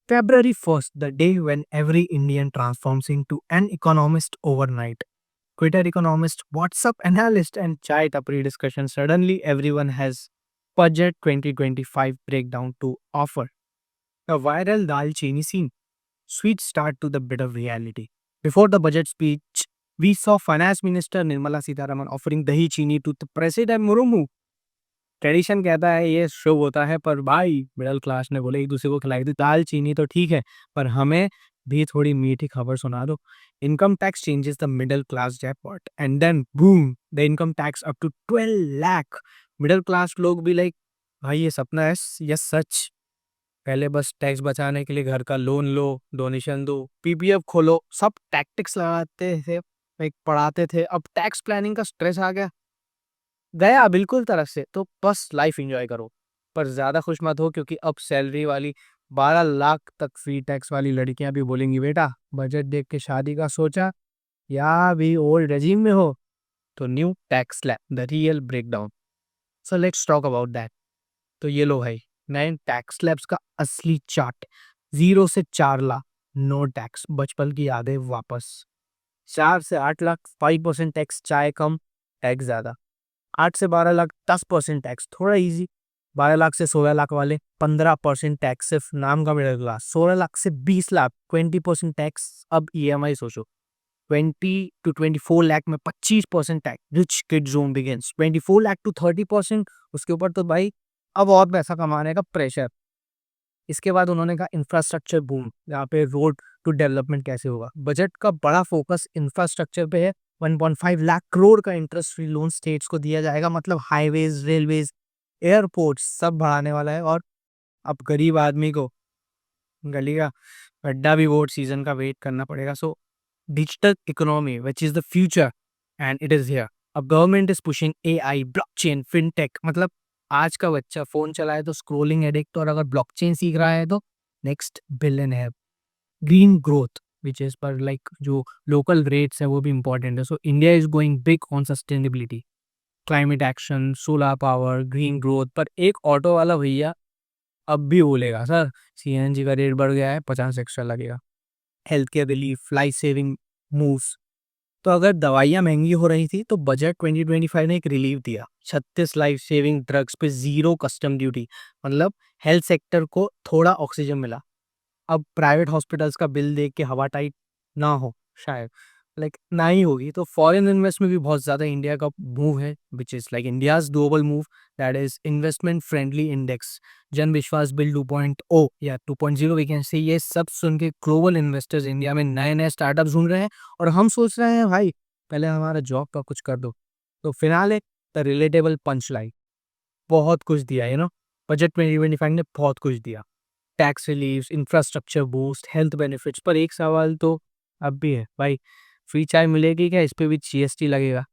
February 1st, the day when every Indian transforms into an economist overnight. Twitter economist, WhatsApp analyst, and chai tapri discussion. Suddenly, everyone has budget 2025 breakdown to offer. A viral dal chini scene. Sweet start to the bitter reality. Before the budget speech, we saw Finance Minister Nirmala Sitharaman offering dahi chini to the President Murumu. Tradition कहता है ये शुभ होता है, पर भाई middle class ने बोले एक दूसरे को खिलाई थी दाल चीनी तो ठीक है, पर हमें भी थोड़ी मीठी खबर सुना दो। Income tax changes the middle class jackpot and then boom the income tax up to 12 lakh. Middle class लोग भी लाइक भाई ये सपना है, ये सच। पहले बस टैक्स बचाने के लिए घर का लोन लो, डोनेशन दो, पीपीएफ खोलो, सब टैक्टिक्स लगाते थे, लाइक पढ़ाते थे। अब टैक्स प्लानिंग का स्ट्रेस आ गया, गया बिल्कुल तरफ से, तो बस लाइफ एंजॉय करो। पर ज़्यादा खुश मत हो, क्योंकि अब सैलरी वाली 12 लाख तक फ्री टैक्स वाली लड़कियां भी बोलेंगी बेटा बजट देख के शादी का सोचा या भी ओल्ड रेजिम में हो। तो new tax slab the real breakdown. So let's talk about that. तो ये लो भाई नए टैक्स स्लैब्स का असली चार्ट। 0 से 4 लाख नो टैक्स, बचपन की यादें वापस। 4 से 8 लाख 5% टैक्स, चाय कम टैक्स ज़्यादा। 8 से 12 लाख 10% टैक्स, थोड़ा इजी। 12 लाख से 16 लाख वाले 15% टैक्स, सिर्फ नाम का मिडिल क्लास। 16 लाख से 20 लाख 20% टैक्स। अब ईएमआई सोचो, 20 to 24 लाख में 25% tax. Rich kid zone begins 24 lakh to 30%। उसके ऊपर तो भाई अब और पैसा कमाने का प्रेशर। इसके बाद उन्होंने कहा इंफ्रास्ट्रक्चर बूम, यहाँ पे रोड टू डेवलपमेंट कैसे होगा। बजट का बड़ा फोकस इंफ्रास्ट्रक्चर पे है। 1.5 लाख करोड़ का इंटरेस्ट फ्री लोन स्टेट्स को दिया जाएगा, मतलब हाईवेज, रेलवेज, एयरपोर्ट सब बढ़ाने वाला है। और अब गरीब आदमी को गली का गड्ढा भी वोट सीजन का वेट करना पड़ेगा। So digital economy which is the future and it is here. अब government is pushing AI, blockchain, fintech. मतलब आज का बच्चा फोन चलाए तो स्क्रोलिंग एडिक्ट, और अगर ब्लॉकचेन सीख रहा है तो नेक्स्ट बिलियन है। ग्रीन ग्रोथ विच इज पर लाइक जो लोकल रेट्स है वो भी इंपॉर्टेंट है। So India is going big on sustainability, climate action, solar power, green growth. पर एक ऑटो वाला भैया अब भी बोलेगा सर सीएनजी का रेट बढ़ गया है, 50 एक्स्ट्रा लगेगा। Health care relief, life saving moves. तो अगर दवाइयाँ महंगी हो रही थी तो बजट 2025 ने एक रिलीफ दिया। 36 लाइफ सेविंग ड्रग्स पे जीरो कस्टम ड्यूटी, मतलब हेल्थ सेक्टर को थोड़ा ऑक्सीजन मिला। अब प्राइवेट हॉस्पिटल्स का बिल देख के हवा टाइट ना हो, शायद लाइक ना ही होगी। तो फॉरेन इन्वेस्टमेंट भी बहुत ज़्यादा इंडिया का मूव है, which is like India's global move, that is investment friendly index. जन विश्वास बिल 2.0 या 2.0 वी कैन से। ये सब सुन के ग्लोबल इन्वेस्टर्स इंडिया में नए नए स्टार्टअप ढूंढ रहे हैं, और हम सोच रहे हैं भाई पहले हमारा जॉब का कुछ कर दो। तो फिलहाल एक द रिलेटेबल पंच लाइन, बहुत कुछ दिया बजट 2025 ने बहुत कुछ दिया। Tax relieves, infrastructure boost, health benefits. पर एक सवाल तो अब भी है भाई, फ्री चाय मिलेगी क्या, इस पे भी जीएसटी लगेगा?